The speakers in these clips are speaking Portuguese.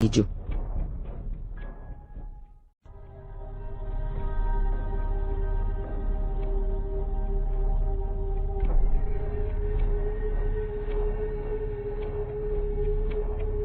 vídeo.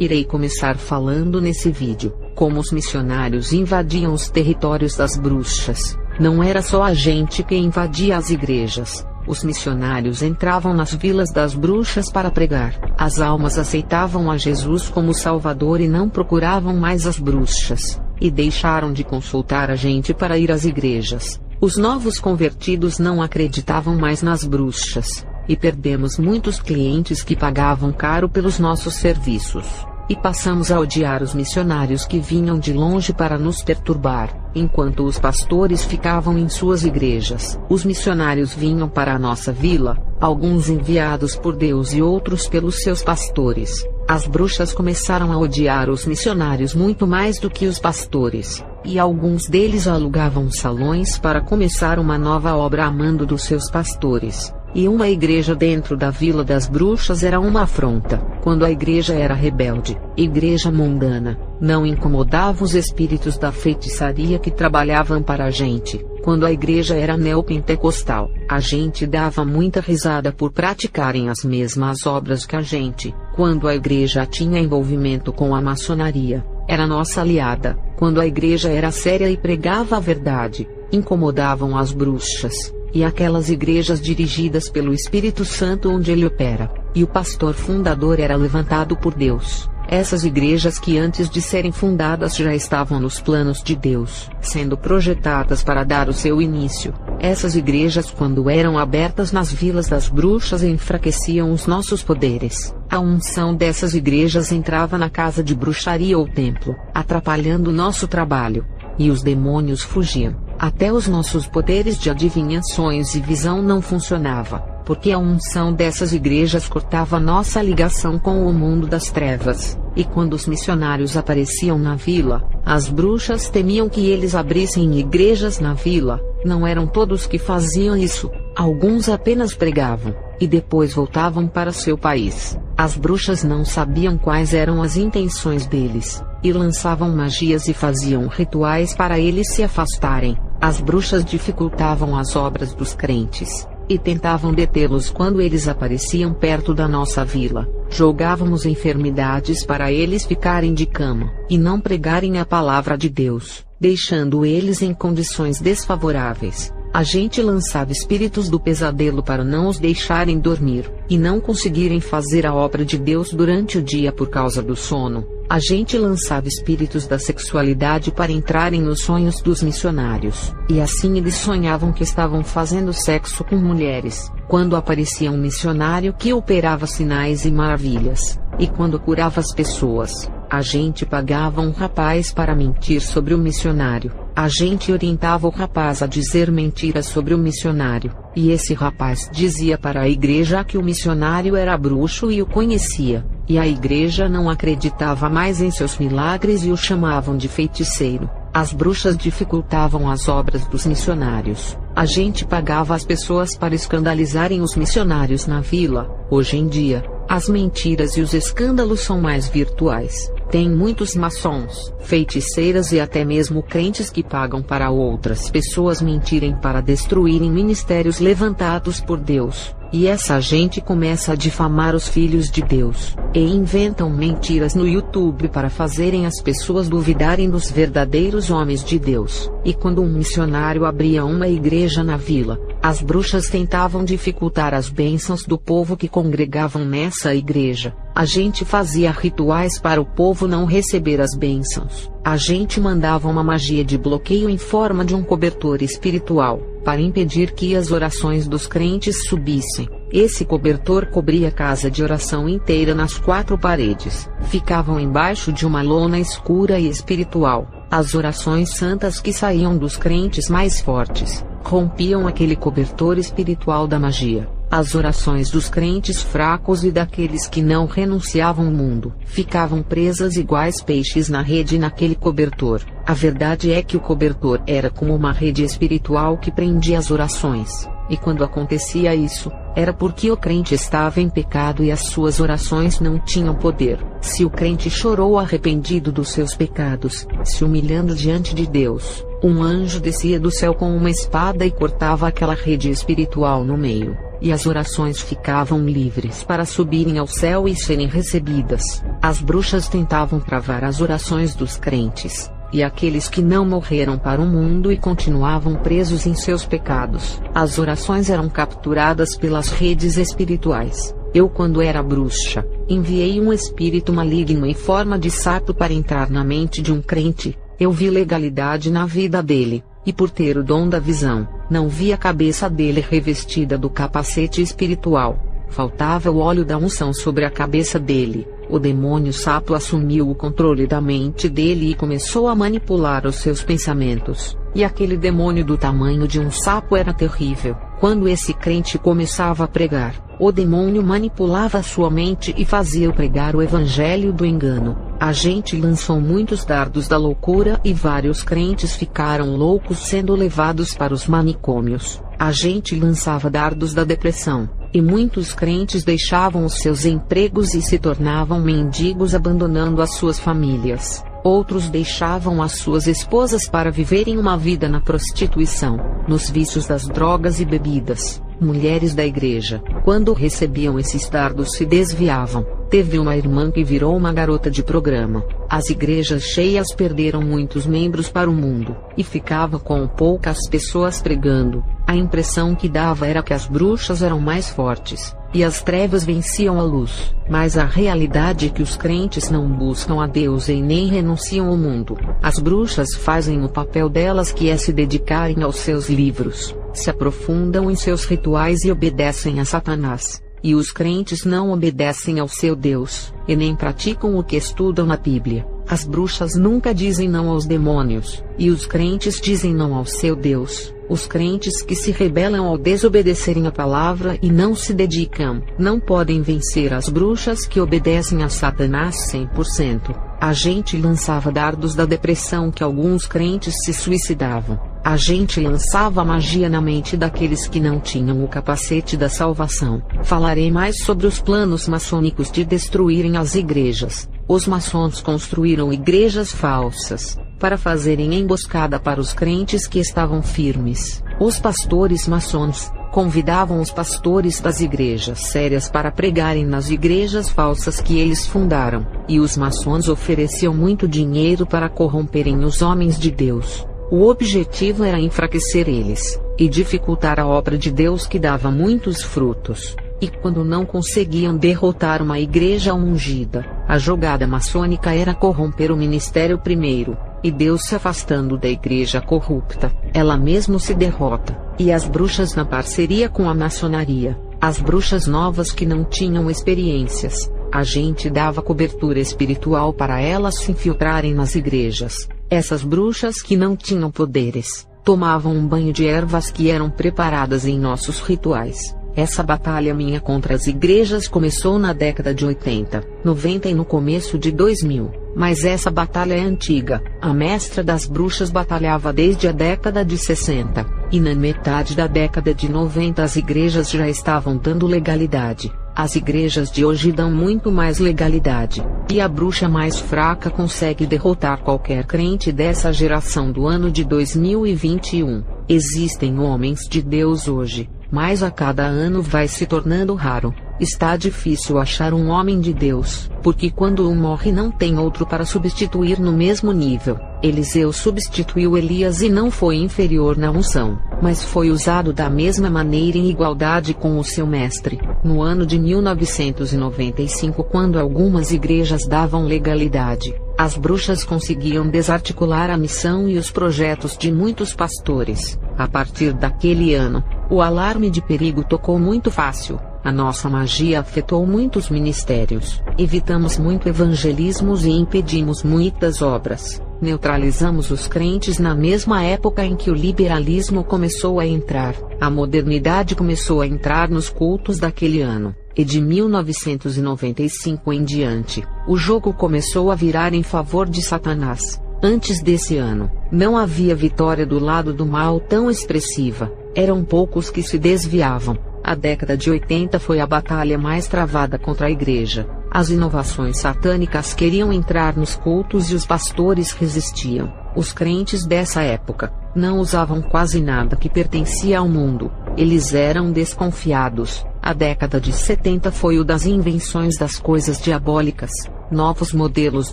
Irei começar falando nesse vídeo como os missionários invadiam os territórios das bruxas. Não era só a gente que invadia as igrejas. Os missionários entravam nas vilas das bruxas para pregar. As almas aceitavam a Jesus como Salvador e não procuravam mais as bruxas, e deixaram de consultar a gente para ir às igrejas. Os novos convertidos não acreditavam mais nas bruxas, e perdemos muitos clientes que pagavam caro pelos nossos serviços. E passamos a odiar os missionários que vinham de longe para nos perturbar, enquanto os pastores ficavam em suas igrejas. Os missionários vinham para a nossa vila, alguns enviados por Deus e outros pelos seus pastores. As bruxas começaram a odiar os missionários muito mais do que os pastores, e alguns deles alugavam salões para começar uma nova obra a mando dos seus pastores. E uma igreja dentro da Vila das Bruxas era uma afronta. Quando a igreja era rebelde, igreja mundana, não incomodava os espíritos da feitiçaria que trabalhavam para a gente. Quando a igreja era neopentecostal, a gente dava muita risada por praticarem as mesmas obras que a gente. Quando a igreja tinha envolvimento com a maçonaria, era nossa aliada. Quando a igreja era séria e pregava a verdade, incomodavam as bruxas. E aquelas igrejas dirigidas pelo Espírito Santo onde ele opera, e o pastor fundador era levantado por Deus. Essas igrejas que antes de serem fundadas já estavam nos planos de Deus, sendo projetadas para dar o seu início. Essas igrejas, quando eram abertas nas vilas das bruxas, enfraqueciam os nossos poderes. A unção dessas igrejas entrava na casa de bruxaria ou templo, atrapalhando o nosso trabalho. E os demônios fugiam. Até os nossos poderes de adivinhações e visão não funcionava, porque a unção dessas igrejas cortava nossa ligação com o mundo das trevas. E quando os missionários apareciam na vila, as bruxas temiam que eles abrissem igrejas na vila. Não eram todos que faziam isso, alguns apenas pregavam, e depois voltavam para seu país. As bruxas não sabiam quais eram as intenções deles, e lançavam magias e faziam rituais para eles se afastarem. As bruxas dificultavam as obras dos crentes, e tentavam detê-los quando eles apareciam perto da nossa vila. Jogávamos enfermidades para eles ficarem de cama, e não pregarem a palavra de Deus, deixando eles em condições desfavoráveis. A gente lançava espíritos do pesadelo para não os deixarem dormir, e não conseguirem fazer a obra de Deus durante o dia por causa do sono. A gente lançava espíritos da sexualidade para entrarem nos sonhos dos missionários, e assim eles sonhavam que estavam fazendo sexo com mulheres. Quando aparecia um missionário que operava sinais e maravilhas, e quando curava as pessoas, a gente pagava um rapaz para mentir sobre o missionário. A gente orientava o rapaz a dizer mentiras sobre o missionário, e esse rapaz dizia para a igreja que o missionário era bruxo e o conhecia, e a igreja não acreditava mais em seus milagres e o chamavam de feiticeiro. As bruxas dificultavam as obras dos missionários. A gente pagava as pessoas para escandalizarem os missionários na vila. Hoje em dia, as mentiras e os escândalos são mais virtuais. Tem muitos maçons, feiticeiras e até mesmo crentes que pagam para outras pessoas mentirem para destruírem ministérios levantados por Deus. E essa gente começa a difamar os filhos de Deus, e inventam mentiras no YouTube para fazerem as pessoas duvidarem dos verdadeiros homens de Deus. E quando um missionário abria uma igreja na vila, as bruxas tentavam dificultar as bênçãos do povo que congregavam nessa igreja. A gente fazia rituais para o povo não receber as bênçãos. A gente mandava uma magia de bloqueio em forma de um cobertor espiritual, para impedir que as orações dos crentes subissem. Esse cobertor cobria a casa de oração inteira nas 4 paredes. Ficavam embaixo de uma lona escura e espiritual. As orações santas que saíam dos crentes mais fortes rompiam aquele cobertor espiritual da magia. As orações dos crentes fracos e daqueles que não renunciavam ao mundo ficavam presas iguais peixes na rede naquele cobertor. A verdade é que o cobertor era como uma rede espiritual que prendia as orações. E quando acontecia isso, era porque o crente estava em pecado e as suas orações não tinham poder. Se o crente chorou arrependido dos seus pecados, se humilhando diante de Deus, um anjo descia do céu com uma espada e cortava aquela rede espiritual no meio, e as orações ficavam livres para subirem ao céu e serem recebidas. As bruxas tentavam travar as orações dos crentes e aqueles que não morreram para o mundo e continuavam presos em seus pecados. As orações eram capturadas pelas redes espirituais. Eu, quando era bruxa, enviei um espírito maligno em forma de sapo para entrar na mente de um crente. Eu vi legalidade na vida dele, e por ter o dom da visão, não vi a cabeça dele revestida do capacete espiritual. Faltava o óleo da unção sobre a cabeça dele. O demônio sapo assumiu o controle da mente dele e começou a manipular os seus pensamentos. E aquele demônio do tamanho de um sapo era terrível. Quando esse crente começava a pregar, o demônio manipulava sua mente e fazia-o pregar o evangelho do engano. A gente lançou muitos dardos da loucura e vários crentes ficaram loucos sendo levados para os manicômios. A gente lançava dardos da depressão, e muitos crentes deixavam os seus empregos e se tornavam mendigos abandonando as suas famílias. Outros deixavam as suas esposas para viverem uma vida na prostituição, nos vícios das drogas e bebidas. Mulheres da igreja, quando recebiam esses dardos, se desviavam. Teve uma irmã que virou uma garota de programa. As igrejas cheias perderam muitos membros para o mundo, e ficava com poucas pessoas pregando. A impressão que dava era que as bruxas eram mais fortes, e as trevas venciam a luz. Mas a realidade é que os crentes não buscam a Deus e nem renunciam ao mundo. As bruxas fazem o papel delas, que é se dedicarem aos seus livros, se aprofundam em seus rituais e obedecem a Satanás. E os crentes não obedecem ao seu Deus, e nem praticam o que estudam na Bíblia. As bruxas nunca dizem não aos demônios, e os crentes dizem não ao seu Deus. Os crentes que se rebelam ao desobedecerem a palavra e não se dedicam, não podem vencer as bruxas que obedecem a Satanás 100%. A gente lançava dardos da depressão que alguns crentes se suicidavam. A gente lançava magia na mente daqueles que não tinham o capacete da salvação. Falarei mais sobre os planos maçônicos de destruírem as igrejas. Os maçons construíram igrejas falsas, para fazerem emboscada para os crentes que estavam firmes. Os pastores maçons convidavam os pastores das igrejas sérias para pregarem nas igrejas falsas que eles fundaram, e os maçons ofereciam muito dinheiro para corromperem os homens de Deus. O objetivo era enfraquecer eles, e dificultar a obra de Deus, que dava muitos frutos. E quando não conseguiam derrotar uma igreja ungida, a jogada maçônica era corromper o ministério primeiro, e Deus, se afastando da igreja corrupta, ela mesmo se derrota. E as bruxas, na parceria com a maçonaria, as bruxas novas que não tinham experiências, a gente dava cobertura espiritual para elas se infiltrarem nas igrejas. Essas bruxas que não tinham poderes, tomavam um banho de ervas que eram preparadas em nossos rituais. Essa batalha minha contra as igrejas começou na década de 80, 90 e no começo de 2000, mas essa batalha é antiga. A mestra das bruxas batalhava desde a década de 60, e na metade da década de 90 as igrejas já estavam dando legalidade. As igrejas de hoje dão muito mais legalidade, e a bruxa mais fraca consegue derrotar qualquer crente dessa geração do ano de 2021. Existem homens de Deus hoje, mas a cada ano vai se tornando raro. Está difícil achar um homem de Deus, porque quando um morre não tem outro para substituir no mesmo nível. Eliseu substituiu Elias e não foi inferior na unção, mas foi usado da mesma maneira em igualdade com o seu mestre. No ano de 1995, quando algumas igrejas davam legalidade, as bruxas conseguiam desarticular a missão e os projetos de muitos pastores. A partir daquele ano, o alarme de perigo tocou muito fácil. A nossa magia afetou muitos ministérios. Evitamos muito evangelismos e impedimos muitas obras. Neutralizamos os crentes na mesma época em que o liberalismo começou a entrar. A modernidade começou a entrar nos cultos daquele ano. E de 1995 em diante, o jogo começou a virar em favor de Satanás. Antes desse ano, não havia vitória do lado do mal tão expressiva. Eram poucos que se desviavam. A década de 80 foi a batalha mais travada contra a igreja. As inovações satânicas queriam entrar nos cultos e os pastores resistiam. Os crentes dessa época não usavam quase nada que pertencia ao mundo. Eles eram desconfiados. A década de 70 foi o das invenções das coisas diabólicas. Novos modelos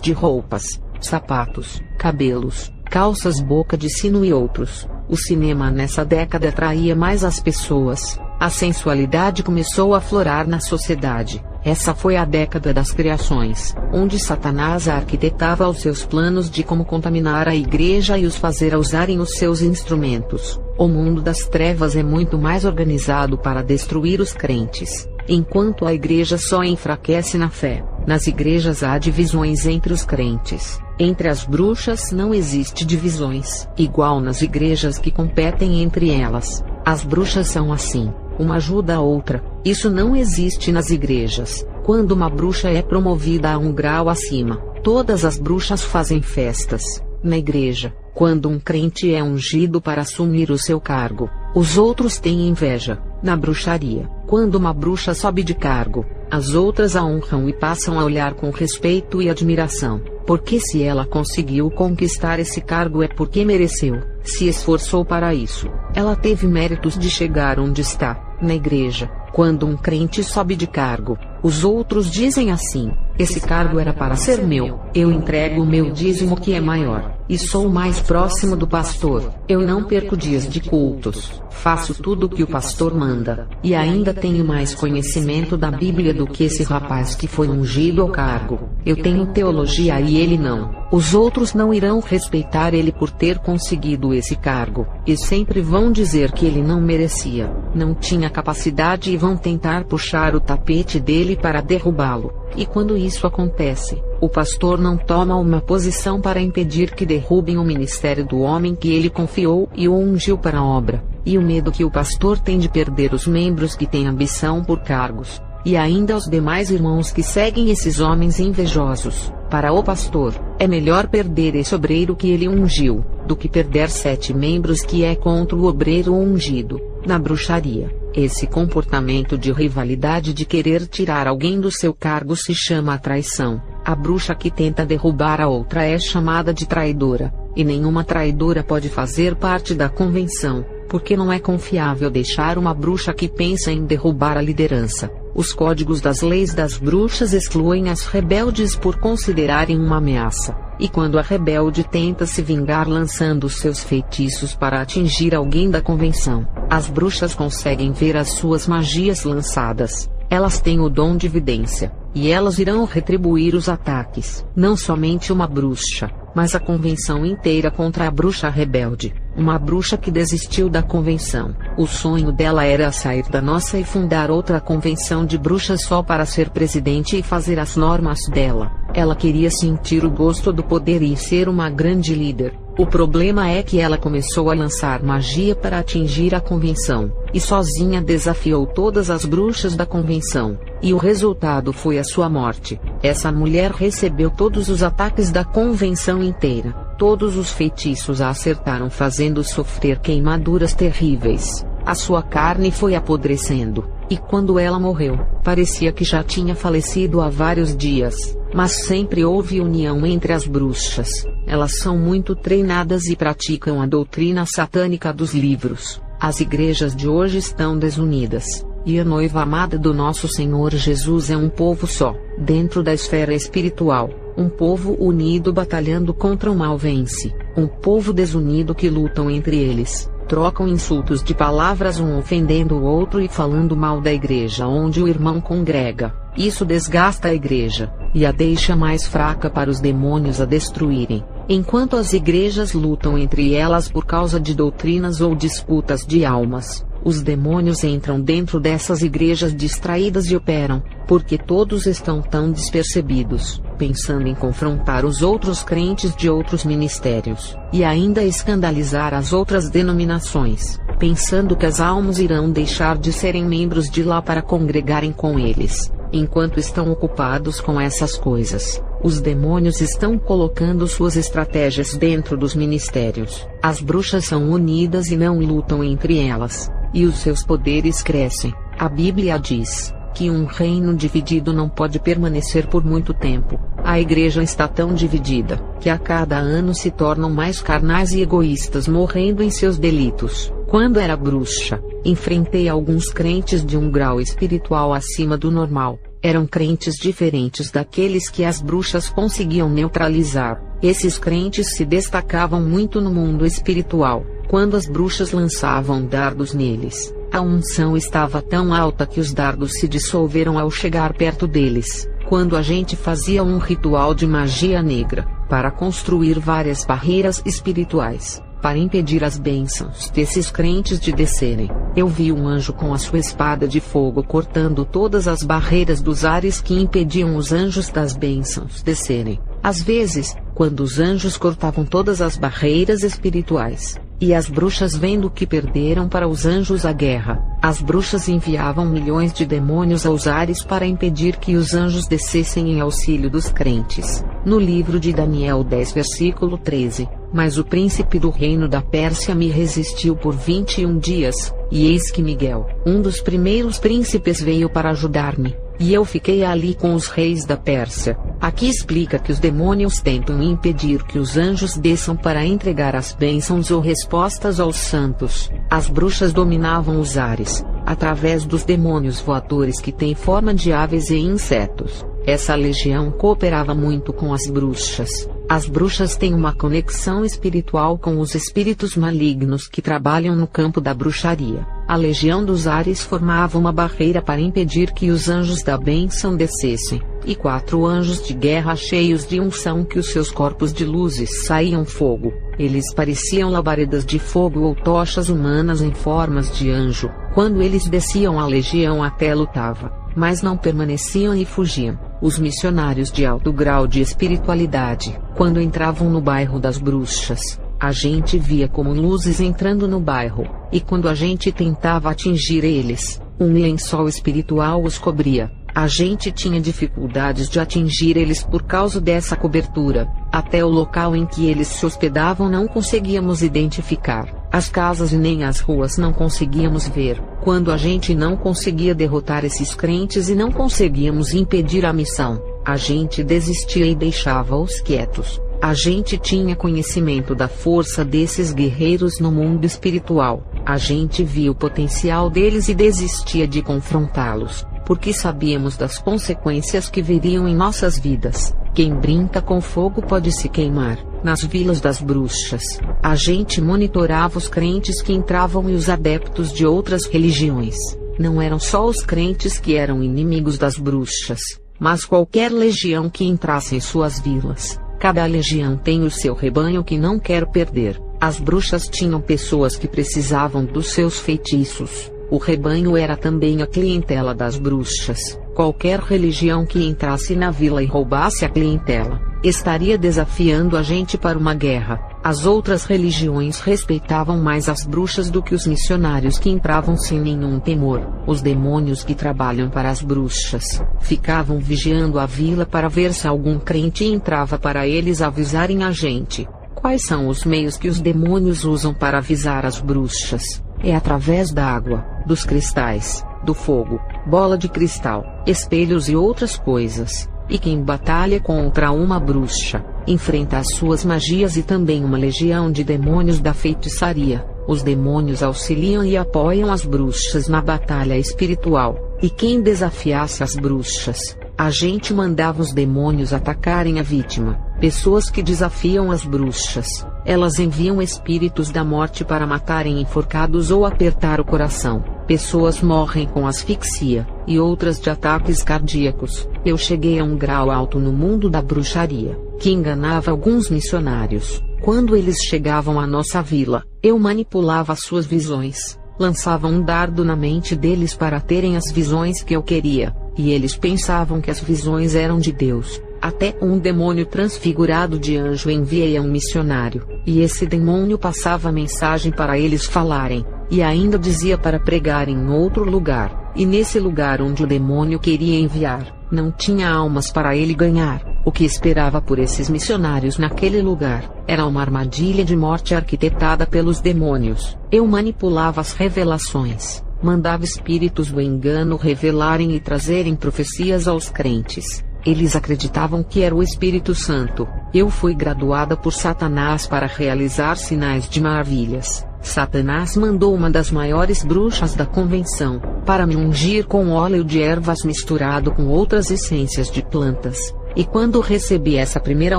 de roupas, sapatos, cabelos, calças boca de sino e outros. O cinema nessa década atraía mais as pessoas. A sensualidade começou a aflorar na sociedade. Essa foi a década das criações, onde Satanás arquitetava os seus planos de como contaminar a igreja e os fazer usarem os seus instrumentos. O mundo das trevas é muito mais organizado para destruir os crentes. Enquanto a igreja só enfraquece na fé, nas igrejas há divisões entre os crentes. Entre as bruxas não existe divisões, igual nas igrejas que competem entre elas. As bruxas são assim, uma ajuda a outra. Isso não existe nas igrejas. Quando uma bruxa é promovida a um grau acima, todas as bruxas fazem festas. Na igreja, quando um crente é ungido para assumir o seu cargo, os outros têm inveja. Na bruxaria, quando uma bruxa sobe de cargo, as outras a honram e passam a olhar com respeito e admiração, porque se ela conseguiu conquistar esse cargo é porque mereceu, se esforçou para isso. Ela teve méritos de chegar onde está. Na igreja, quando um crente sobe de cargo, os outros dizem assim: esse cargo era para ser meu, eu entrego o meu dízimo que é maior, e sou mais próximo do pastor, eu não perco dias de cultos, faço tudo o que o pastor manda, e ainda tenho mais conhecimento da Bíblia do que esse rapaz que foi ungido ao cargo, eu tenho teologia e ele não. Os outros não irão respeitar ele por ter conseguido esse cargo, e sempre vão dizer que ele não merecia, não tinha capacidade e vão tentar puxar o tapete dele para derrubá-lo. E quando isso acontece, o pastor não toma uma posição para impedir que derrubem o ministério do homem que ele confiou e o ungiu para a obra. E o medo que o pastor tem de perder os membros que têm ambição por cargos, e ainda os demais irmãos que seguem esses homens invejosos. Para o pastor, é melhor perder esse obreiro que ele ungiu, do que perder 7 membros que é contra o obreiro ungido. Na bruxaria, esse comportamento de rivalidade de querer tirar alguém do seu cargo se chama traição. A bruxa que tenta derrubar a outra é chamada de traidora, e nenhuma traidora pode fazer parte da convenção, porque não é confiável deixar uma bruxa que pensa em derrubar a liderança. Os códigos das leis das bruxas excluem as rebeldes por considerarem uma ameaça, e quando a rebelde tenta se vingar lançando seus feitiços para atingir alguém da convenção, as bruxas conseguem ver as suas magias lançadas. Elas têm o dom de vidência, e elas irão retribuir os ataques. Não somente uma bruxa, mas a convenção inteira contra a bruxa rebelde. Uma bruxa que desistiu da convenção. O sonho dela era sair da nossa e fundar outra convenção de bruxas só para ser presidente e fazer as normas dela. Ela queria sentir o gosto do poder e ser uma grande líder. O problema é que ela começou a lançar magia para atingir a convenção, e sozinha desafiou todas as bruxas da convenção, e o resultado foi a sua morte. Essa mulher recebeu todos os ataques da convenção inteira, todos os feitiços a acertaram fazendo sofrer queimaduras terríveis. A sua carne foi apodrecendo, e quando ela morreu, parecia que já tinha falecido há vários dias. Mas sempre houve união entre as bruxas. Elas são muito treinadas e praticam a doutrina satânica dos livros. As igrejas de hoje estão desunidas, e a noiva amada do nosso Senhor Jesus é um povo só, dentro da esfera espiritual. Um povo unido batalhando contra o mal vence. Um povo desunido que lutam entre eles. Trocam insultos de palavras, um ofendendo o outro e falando mal da igreja onde o irmão congrega. Isso desgasta a igreja, e a deixa mais fraca para os demônios a destruírem. Enquanto as igrejas lutam entre elas por causa de doutrinas ou disputas de almas, os demônios entram dentro dessas igrejas distraídas e operam, porque todos estão tão despercebidos, pensando em confrontar os outros crentes de outros ministérios, e ainda escandalizar as outras denominações, pensando que as almas irão deixar de serem membros de lá para congregarem com eles. Enquanto estão ocupados com essas coisas, Os demônios estão colocando suas estratégias dentro dos ministérios. As bruxas são unidas e não lutam entre elas, e os seus poderes crescem. A Bíblia diz que um reino dividido não pode permanecer por muito tempo. A igreja está tão dividida, que a cada ano se tornam mais carnais e egoístas, morrendo em seus delitos. Quando era bruxa, enfrentei alguns crentes de um grau espiritual acima do normal. Eram crentes diferentes daqueles que as bruxas conseguiam neutralizar. Esses crentes se destacavam muito no mundo espiritual. Quando as bruxas lançavam dardos neles, a unção estava tão alta que os dardos se dissolveram ao chegar perto deles. Quando a gente fazia um ritual de magia negra, para construir várias barreiras espirituais, para impedir as bênçãos desses crentes de descerem, eu vi um anjo com a sua espada de fogo cortando todas as barreiras dos ares que impediam os anjos das bênçãos descerem. Às vezes, quando os anjos cortavam todas as barreiras espirituais, e as bruxas vendo que perderam para os anjos a guerra, as bruxas enviavam milhões de demônios aos ares para impedir que os anjos descessem em auxílio dos crentes. No livro de Daniel 10 versículo 13, mas o príncipe do reino da Pérsia me resistiu por 21 dias, e eis que Miguel, um dos primeiros príncipes, veio para ajudar-me, e eu fiquei ali com os reis da Pérsia. Aqui explica que os demônios tentam impedir que os anjos desçam para entregar as bênçãos ou respostas aos santos. As bruxas dominavam os ares, através dos demônios voadores que têm forma de aves e insetos. Essa legião cooperava muito com as bruxas. As bruxas têm uma conexão espiritual com os espíritos malignos que trabalham no campo da bruxaria. A legião dos ares formava uma barreira para impedir que os anjos da bênção descessem, e 4 anjos de guerra cheios de unção que os seus corpos de luzes saíam fogo. Eles pareciam labaredas de fogo ou tochas humanas em formas de anjo. Quando eles desciam, a legião até lutava, mas não permaneciam e fugiam. Os missionários de alto grau de espiritualidade, quando entravam no bairro das bruxas, a gente via como luzes entrando no bairro, e quando a gente tentava atingir eles, um lençol espiritual os cobria. A gente tinha dificuldades de atingir eles por causa dessa cobertura. Até o local em que eles se hospedavam não conseguíamos identificar. As casas e nem as ruas não conseguíamos ver. Quando a gente não conseguia derrotar esses crentes e não conseguíamos impedir a missão, a gente desistia e deixava-os quietos. A gente tinha conhecimento da força desses guerreiros no mundo espiritual. A gente via o potencial deles e desistia de confrontá-los, porque sabíamos das consequências que viriam em nossas vidas. Quem brinca com fogo pode se queimar. Nas vilas das bruxas, a gente monitorava os crentes que entravam e os adeptos de outras religiões. Não eram só os crentes que eram inimigos das bruxas, mas qualquer legião que entrasse em suas vilas. Cada legião tem o seu rebanho que não quer perder. As bruxas tinham pessoas que precisavam dos seus feitiços. O rebanho era também a clientela das bruxas. Qualquer religião que entrasse na vila e roubasse a clientela, estaria desafiando a gente para uma guerra. As outras religiões respeitavam mais as bruxas do que os missionários que entravam sem nenhum temor. Os demônios que trabalham para as bruxas ficavam vigiando a vila para ver se algum crente entrava para eles avisarem a gente. Quais são os meios que os demônios usam para avisar as bruxas? É através da água, dos cristais, do fogo, bola de cristal, espelhos e outras coisas. E quem batalha contra uma bruxa, enfrenta as suas magias e também uma legião de demônios da feitiçaria. Os demônios auxiliam e apoiam as bruxas na batalha espiritual. E quem desafiasse as bruxas, a gente mandava os demônios atacarem a vítima. Pessoas que desafiam as bruxas, elas enviam espíritos da morte para matarem enforcados ou apertar o coração. Pessoas morrem com asfixia, e outras de ataques cardíacos. Eu cheguei a um grau alto no mundo da bruxaria, que enganava alguns missionários. Quando eles chegavam à nossa vila, eu manipulava as suas visões, lançava um dardo na mente deles para terem as visões que eu queria, e eles pensavam que as visões eram de Deus. Até um demônio transfigurado de anjo enviei a um missionário, e esse demônio passava a mensagem para eles falarem, e ainda dizia para pregar em outro lugar, e nesse lugar onde o demônio queria enviar, não tinha almas para ele ganhar. O que esperava por esses missionários naquele lugar era uma armadilha de morte arquitetada pelos demônios. Eu manipulava as revelações, mandava espíritos do engano revelarem e trazerem profecias aos crentes. Eles acreditavam que era o Espírito Santo. Eu fui graduada por Satanás para realizar sinais de maravilhas. Satanás mandou uma das maiores bruxas da convenção para me ungir com óleo de ervas misturado com outras essências de plantas. E quando recebi essa primeira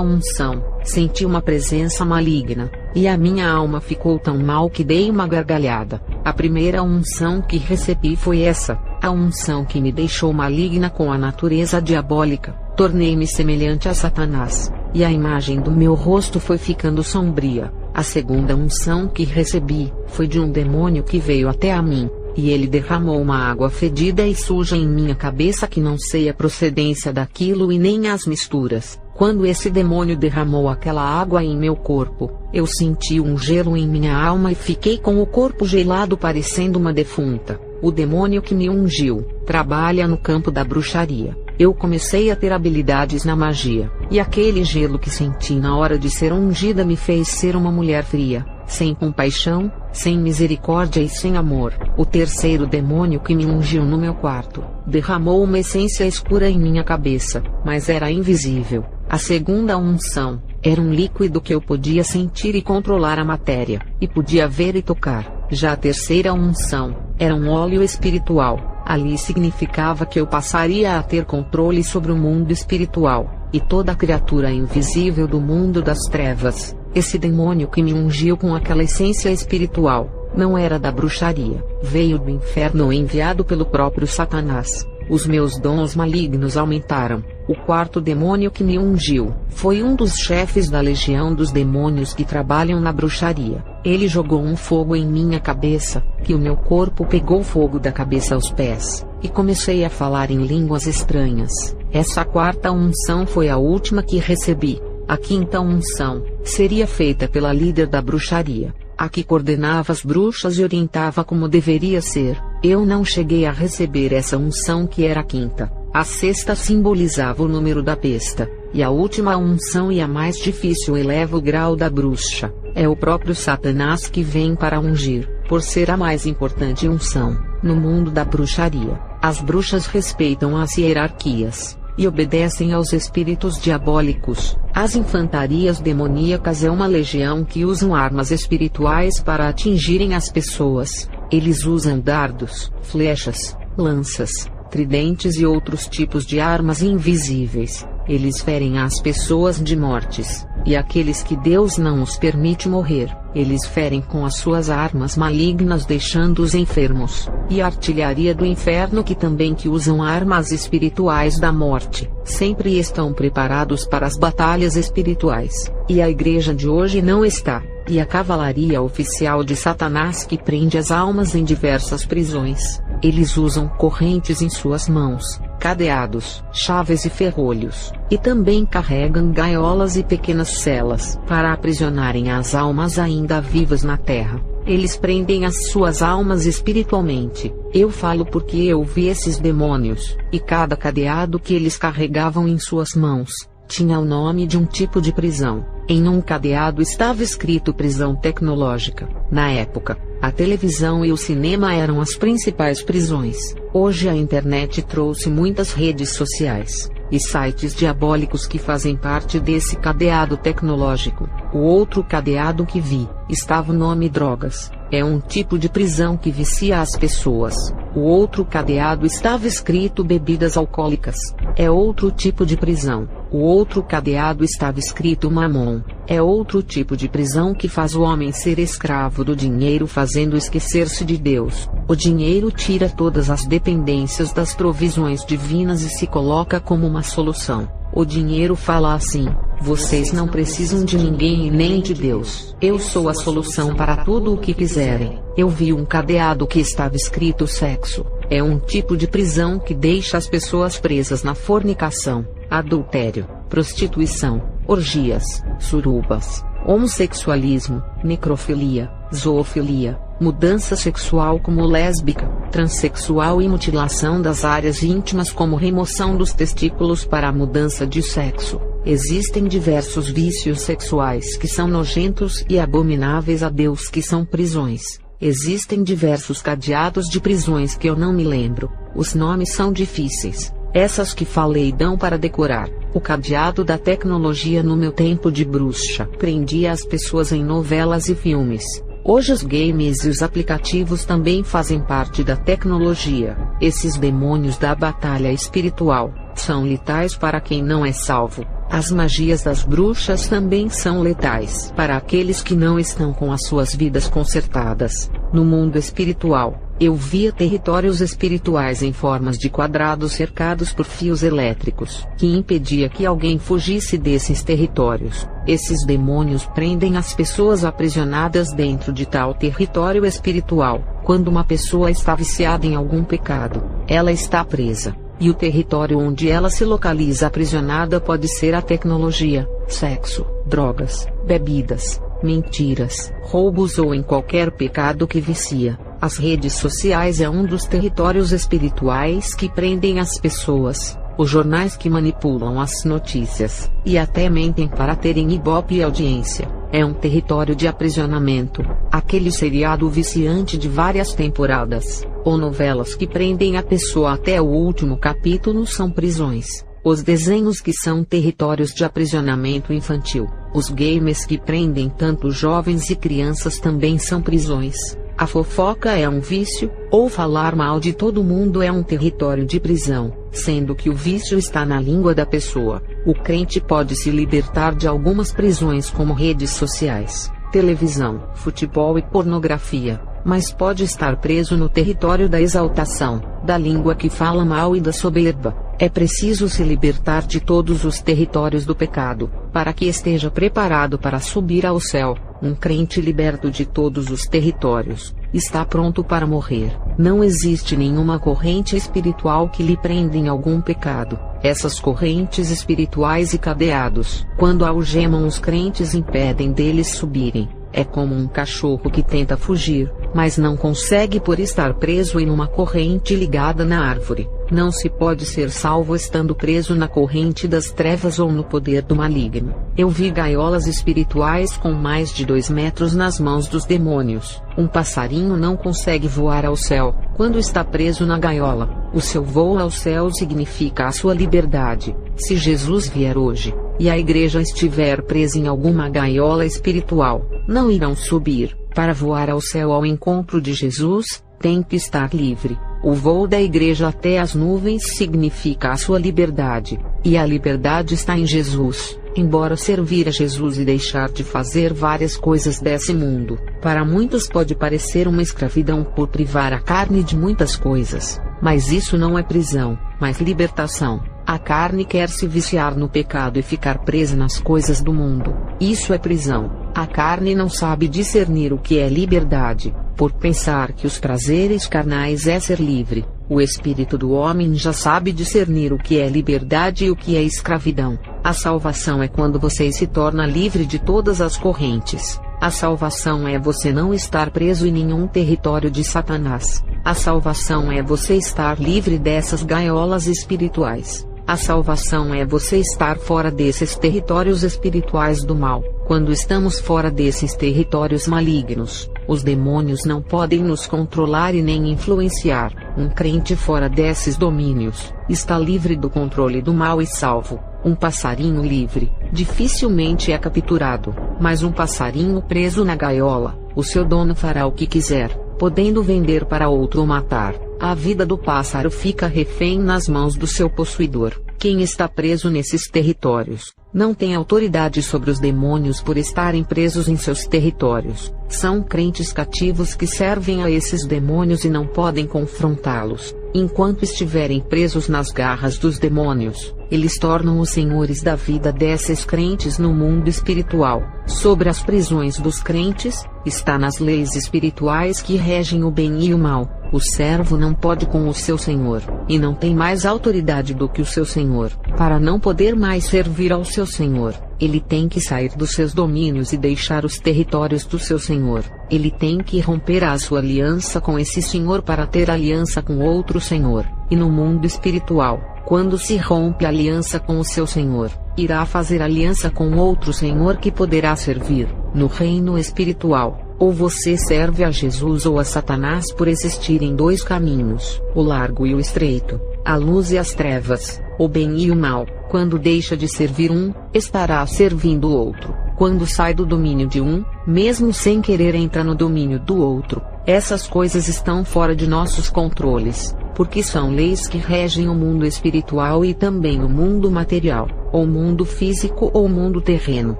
unção, senti uma presença maligna, e a minha alma ficou tão mal que dei uma gargalhada. A primeira unção que recebi foi essa, a unção que me deixou maligna com a natureza diabólica. Tornei-me semelhante a Satanás, e a imagem do meu rosto foi ficando sombria. A segunda unção que recebi foi de um demônio que veio até a mim, e ele derramou uma água fedida e suja em minha cabeça que não sei a procedência daquilo e nem as misturas. Quando esse demônio derramou aquela água em meu corpo, eu senti um gelo em minha alma e fiquei com o corpo gelado parecendo uma defunta. O demônio que me ungiu trabalha no campo da bruxaria. Eu comecei a ter habilidades na magia, e aquele gelo que senti na hora de ser ungida me fez ser uma mulher fria, sem compaixão, sem misericórdia e sem amor. O terceiro demônio que me ungiu no meu quarto derramou uma essência escura em minha cabeça, mas era invisível. A segunda unção era um líquido que eu podia sentir e controlar a matéria, e podia ver e tocar. Já a terceira unção era um óleo espiritual. Ali significava que eu passaria a ter controle sobre o mundo espiritual, e toda criatura invisível do mundo das trevas. Esse demônio que me ungiu com aquela essência espiritual não era da bruxaria, veio do inferno enviado pelo próprio Satanás. Os meus dons malignos aumentaram. O quarto demônio que me ungiu foi um dos chefes da legião dos demônios que trabalham na bruxaria. Ele jogou um fogo em minha cabeça, que o meu corpo pegou fogo da cabeça aos pés, e comecei a falar em línguas estranhas. Essa quarta unção foi a última que recebi. A quinta unção seria feita pela líder da bruxaria, a que coordenava as bruxas e orientava como deveria ser. Eu não cheguei a receber essa unção que era a quinta. A sexta simbolizava o número da besta, e a última unção e a mais difícil eleva o grau da bruxa. É o próprio Satanás que vem para ungir, por ser a mais importante unção. No mundo da bruxaria, as bruxas respeitam as hierarquias e obedecem aos espíritos diabólicos. As infantarias demoníacas é uma legião que usam armas espirituais para atingirem as pessoas. Eles usam dardos, flechas, lanças, tridentes e outros tipos de armas invisíveis. Eles ferem as pessoas de mortes, e aqueles que Deus não os permite morrer, eles ferem com as suas armas malignas deixando-os enfermos. E a artilharia do inferno que usam armas espirituais da morte, sempre estão preparados para as batalhas espirituais. E a igreja de hoje não está. E a cavalaria oficial de Satanás que prende as almas em diversas prisões. Eles usam correntes em suas mãos, cadeados, chaves e ferrolhos, e também carregam gaiolas e pequenas celas para aprisionarem as almas ainda vivas na terra. Eles prendem as suas almas espiritualmente. Eu falo porque eu vi esses demônios, e cada cadeado que eles carregavam em suas mãos tinha o nome de um tipo de prisão. Em um cadeado estava escrito prisão tecnológica. Na época, a televisão e o cinema eram as principais prisões. Hoje a internet trouxe muitas redes sociais e sites diabólicos que fazem parte desse cadeado tecnológico. O outro cadeado que vi estava o nome drogas. É um tipo de prisão que vicia as pessoas. O outro cadeado estava escrito bebidas alcoólicas. É outro tipo de prisão. O outro cadeado estava escrito mamon. É outro tipo de prisão que faz o homem ser escravo do dinheiro, fazendo esquecer-se de Deus. O dinheiro tira todas as dependências das provisões divinas e se coloca como uma solução. O dinheiro fala assim: vocês não precisam de ninguém e nem de Deus. Eu sou a solução para tudo o que quiserem. Eu vi um cadeado que estava escrito sexo. É um tipo de prisão que deixa as pessoas presas na fornicação, adultério, prostituição, orgias, surubas, homossexualismo, necrofilia, zoofilia, mudança sexual como lésbica, transexual e mutilação das áreas íntimas como remoção dos testículos para a mudança de sexo. Existem diversos vícios sexuais que são nojentos e abomináveis a Deus, que são prisões. Existem diversos cadeados de prisões que eu não me lembro. Os nomes são difíceis. Essas que falei dão para decorar. O cadeado da tecnologia no meu tempo de bruxa prendia as pessoas em novelas e filmes. Hoje os games e os aplicativos também fazem parte da tecnologia. Esses demônios da batalha espiritual são letais para quem não é salvo. As magias das bruxas também são letais para aqueles que não estão com as suas vidas consertadas. No mundo espiritual, eu via territórios espirituais em formas de quadrados cercados por fios elétricos, que impedia que alguém fugisse desses territórios. Esses demônios prendem as pessoas aprisionadas dentro de tal território espiritual. Quando uma pessoa está viciada em algum pecado, ela está presa. E o território onde ela se localiza aprisionada pode ser a tecnologia, sexo, drogas, bebidas, mentiras, roubos ou em qualquer pecado que vicia. As redes sociais é um dos territórios espirituais que prendem as pessoas. Os jornais que manipulam as notícias, e até mentem para terem ibope e audiência, é um território de aprisionamento. Aquele seriado viciante de várias temporadas, ou novelas que prendem a pessoa até o último capítulo são prisões. Os desenhos que são territórios de aprisionamento infantil. Os games que prendem tanto jovens e crianças também são prisões. A fofoca é um vício, ou falar mal de todo mundo é um território de prisão, sendo que o vício está na língua da pessoa. O crente pode se libertar de algumas prisões como redes sociais, televisão, futebol e pornografia, mas pode estar preso no território da exaltação, da língua que fala mal e da soberba. É preciso se libertar de todos os territórios do pecado, para que esteja preparado para subir ao céu. Um crente liberto de todos os territórios está pronto para morrer. Não existe nenhuma corrente espiritual que lhe prenda em algum pecado. Essas correntes espirituais e cadeados, quando algemam os crentes, impedem deles subirem. É como um cachorro que tenta fugir, mas não consegue por estar preso em uma corrente ligada na árvore. Não se pode ser salvo estando preso na corrente das trevas ou no poder do maligno. Eu vi gaiolas espirituais com mais de 2 metros nas mãos dos demônios. Um passarinho não consegue voar ao céu quando está preso na gaiola. O seu voo ao céu significa a sua liberdade. Se Jesus vier hoje, e a igreja estiver presa em alguma gaiola espiritual, não irão subir. Para voar ao céu ao encontro de Jesus, tem que estar livre. O voo da igreja até as nuvens significa a sua liberdade, e a liberdade está em Jesus. Embora servir a Jesus e deixar de fazer várias coisas desse mundo, para muitos pode parecer uma escravidão por privar a carne de muitas coisas, mas isso não é prisão, mas libertação. A carne quer se viciar no pecado e ficar presa nas coisas do mundo. Isso é prisão. A carne não sabe discernir o que é liberdade, por pensar que os prazeres carnais é ser livre. O espírito do homem já sabe discernir o que é liberdade e o que é escravidão. A salvação é quando você se torna livre de todas as correntes. A salvação é você não estar preso em nenhum território de Satanás. A salvação é você estar livre dessas gaiolas espirituais. A salvação é você estar fora desses territórios espirituais do mal. Quando estamos fora desses territórios malignos, os demônios não podem nos controlar e nem influenciar. Um crente fora desses domínios está livre do controle do mal e salvo. Um passarinho livre dificilmente é capturado, mas um passarinho preso na gaiola, o seu dono fará o que quiser, podendo vender para outro ou matar. A vida do pássaro fica refém nas mãos do seu possuidor. Quem está preso nesses territórios não tem autoridade sobre os demônios por estarem presos em seus territórios. São crentes cativos que servem a esses demônios e não podem confrontá-los. Enquanto estiverem presos nas garras dos demônios, eles tornam os senhores da vida desses crentes no mundo espiritual. Sobre as prisões dos crentes, está nas leis espirituais que regem o bem e o mal. O servo não pode com o seu senhor, e não tem mais autoridade do que o seu senhor. Para não poder mais servir ao seu senhor, ele tem que sair dos seus domínios e deixar os territórios do seu senhor. Ele tem que romper a sua aliança com esse senhor para ter aliança com outro senhor. E no mundo espiritual, quando se rompe a aliança com o seu senhor, irá fazer aliança com outro senhor que poderá servir. No reino espiritual, ou você serve a Jesus ou a Satanás, por existirem dois caminhos, o largo e o estreito, a luz e as trevas, o bem e o mal. Quando deixa de servir um, estará servindo o outro. Quando sai do domínio de um, mesmo sem querer entra no domínio do outro. Essas coisas estão fora de nossos controles, porque são leis que regem o mundo espiritual e também o mundo material, ou mundo físico ou mundo terreno.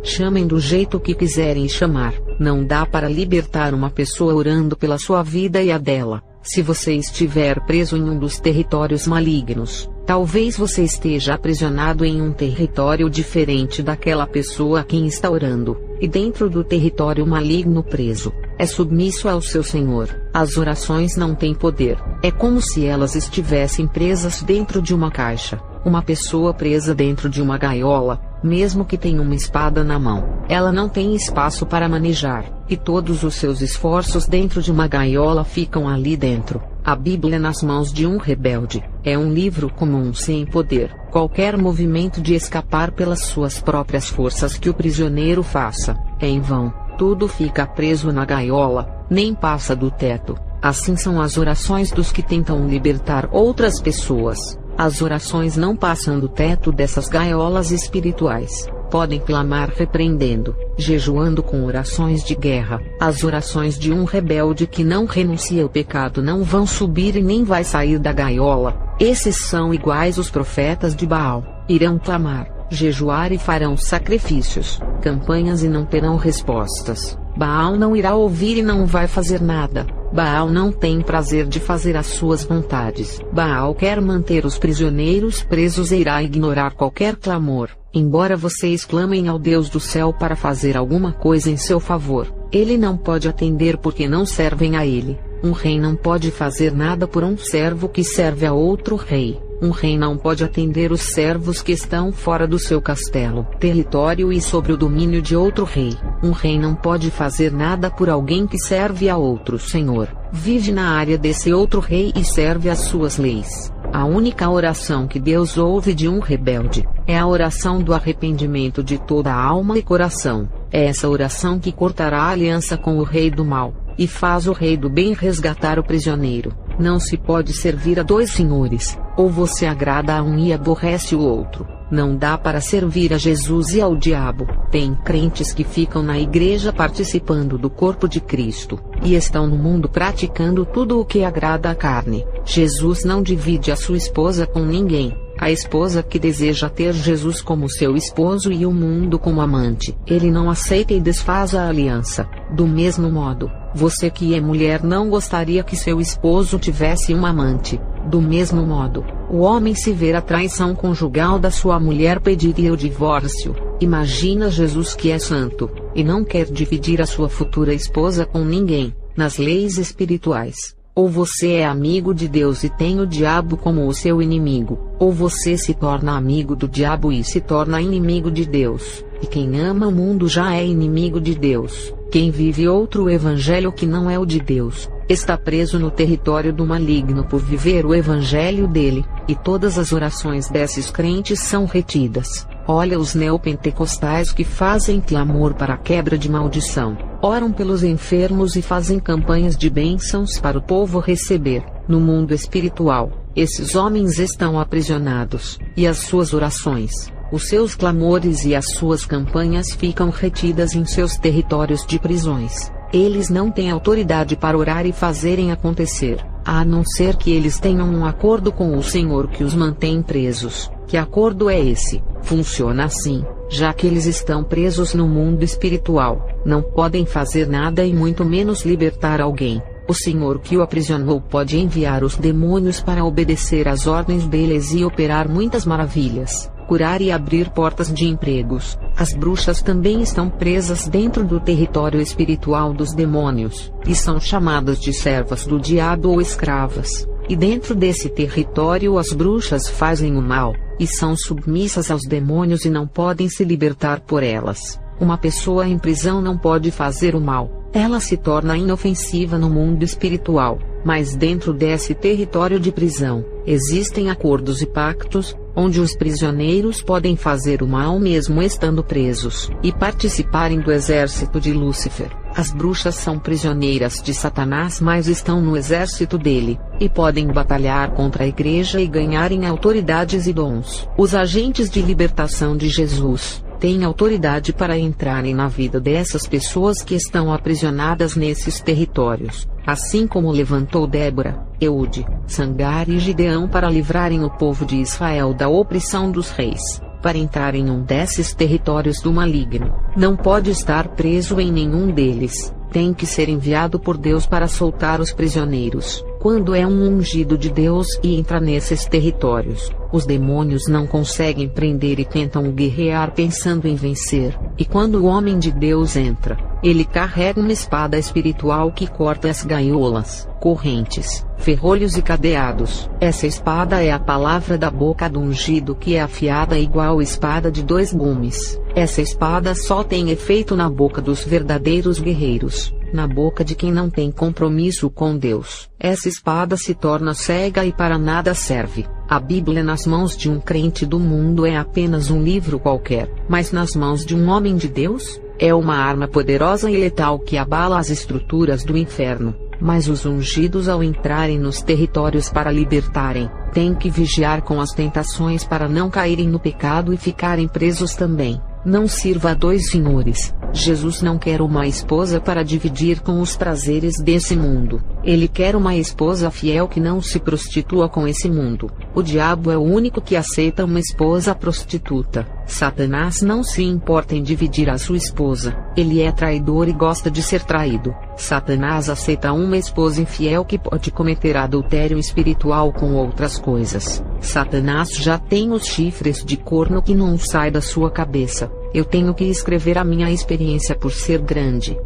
Chamem do jeito que quiserem chamar. Não dá para libertar uma pessoa orando pela sua vida e a dela. Se você estiver preso em um dos territórios malignos, talvez você esteja aprisionado em um território diferente daquela pessoa a quem está orando, e dentro do território maligno preso, é submisso ao seu senhor. As orações não têm poder. É como se elas estivessem presas dentro de uma caixa. Uma pessoa presa dentro de uma gaiola, mesmo que tenha uma espada na mão, ela não tem espaço para manejar, e todos os seus esforços dentro de uma gaiola ficam ali dentro. A Bíblia nas mãos de um rebelde é um livro comum sem poder. Qualquer movimento de escapar pelas suas próprias forças que o prisioneiro faça, é em vão. Tudo fica preso na gaiola, nem passa do teto. Assim são as orações dos que tentam libertar outras pessoas. As orações não passam do teto dessas gaiolas espirituais. Podem clamar repreendendo, jejuando com orações de guerra. As orações de um rebelde que não renuncia ao pecado não vão subir e nem vai sair da gaiola. Esses são iguais os profetas de Baal. Irão clamar, jejuar e farão sacrifícios, campanhas e não terão respostas. Baal não irá ouvir e não vai fazer nada. Baal não tem prazer de fazer as suas vontades. Baal quer manter os prisioneiros presos e irá ignorar qualquer clamor. Embora vocês clamem ao Deus do céu para fazer alguma coisa em seu favor, ele não pode atender porque não servem a ele. Um rei não pode fazer nada por um servo que serve a outro rei. Um rei não pode atender os servos que estão fora do seu castelo, território e sobre o domínio de outro rei. Um rei não pode fazer nada por alguém que serve a outro senhor, vive na área desse outro rei e serve as suas leis. A única oração que Deus ouve de um rebelde é a oração do arrependimento de toda a alma e coração. É essa oração que cortará a aliança com o rei do mal, e faz o rei do bem resgatar o prisioneiro. Não se pode servir a dois senhores, ou você agrada a um e aborrece o outro. Não dá para servir a Jesus e ao diabo. Tem crentes que ficam na igreja participando do corpo de Cristo, e estão no mundo praticando tudo o que agrada à carne. Jesus não divide a sua esposa com ninguém. A esposa que deseja ter Jesus como seu esposo e o mundo como amante, ele não aceita e desfaz a aliança. Do mesmo modo, você que é mulher não gostaria que seu esposo tivesse um amante. Do mesmo modo, o homem se ver a traição conjugal da sua mulher pediria o divórcio. Imagina Jesus que é santo, e não quer dividir a sua futura esposa com ninguém. Nas leis espirituais, ou você é amigo de Deus e tem o diabo como o seu inimigo, ou você se torna amigo do diabo e se torna inimigo de Deus. E quem ama o mundo já é inimigo de Deus. Quem vive outro evangelho que não é o de Deus, está preso no território do maligno por viver o evangelho dele, e todas as orações desses crentes são retidas. Olha os neopentecostais que fazem clamor para a quebra de maldição, oram pelos enfermos e fazem campanhas de bênçãos para o povo receber. No mundo espiritual, esses homens estão aprisionados, e as suas orações, os seus clamores e as suas campanhas ficam retidas em seus territórios de prisões. Eles não têm autoridade para orar e fazerem acontecer, a não ser que eles tenham um acordo com o Senhor que os mantém presos. Que acordo é esse? Funciona assim: já que eles estão presos no mundo espiritual, não podem fazer nada e muito menos libertar alguém. O Senhor que o aprisionou pode enviar os demônios para obedecer às ordens deles e operar muitas maravilhas. curar e abrir portas de empregos. As bruxas também estão presas dentro do território espiritual dos demônios, e são chamadas de servas do diabo ou escravas. E dentro desse território as bruxas fazem o mal, e são submissas aos demônios e não podem se libertar por elas. Uma pessoa em prisão não pode fazer o mal, ela se torna inofensiva no mundo espiritual, mas dentro desse território de prisão, existem acordos e pactos, onde os prisioneiros podem fazer o mal mesmo estando presos, e participarem do exército de Lúcifer. As bruxas são prisioneiras de Satanás, mas estão no exército dele, e podem batalhar contra a igreja e ganharem autoridades e dons. Os agentes de libertação de Jesus têm autoridade para entrarem na vida dessas pessoas que estão aprisionadas nesses territórios, assim como levantou Débora, Eude, Sangar e Gideão para livrarem o povo de Israel da opressão dos reis. Para entrar em um desses territórios do maligno, não pode estar preso em nenhum deles, tem que ser enviado por Deus para soltar os prisioneiros. Quando é um ungido de Deus e entra nesses territórios, os demônios não conseguem prender e tentam guerrear pensando em vencer, e quando o homem de Deus entra, ele carrega uma espada espiritual que corta as gaiolas, correntes, ferrolhos e cadeados. Essa espada é a palavra da boca do ungido, que é afiada igual espada de dois gumes. Essa espada só tem efeito na boca dos verdadeiros guerreiros, na boca de quem não tem compromisso com Deus. Essa espada se torna cega e para nada serve. A Bíblia nas mãos de um crente do mundo é apenas um livro qualquer, mas nas mãos de um homem de Deus, é uma arma poderosa e letal que abala as estruturas do inferno. Mas os ungidos, ao entrarem nos territórios para libertarem, têm que vigiar com as tentações para não caírem no pecado e ficarem presos também. Não sirva a dois senhores. Jesus não quer uma esposa para dividir com os prazeres desse mundo. Ele quer uma esposa fiel que não se prostitua com esse mundo. O diabo é o único que aceita uma esposa prostituta. Satanás não se importa em dividir a sua esposa. Ele é traidor e gosta de ser traído. Satanás aceita uma esposa infiel que pode cometer adultério espiritual com outras coisas. Satanás já tem os chifres de corno que não sai da sua cabeça. Eu tenho que escrever a minha experiência por ser grande.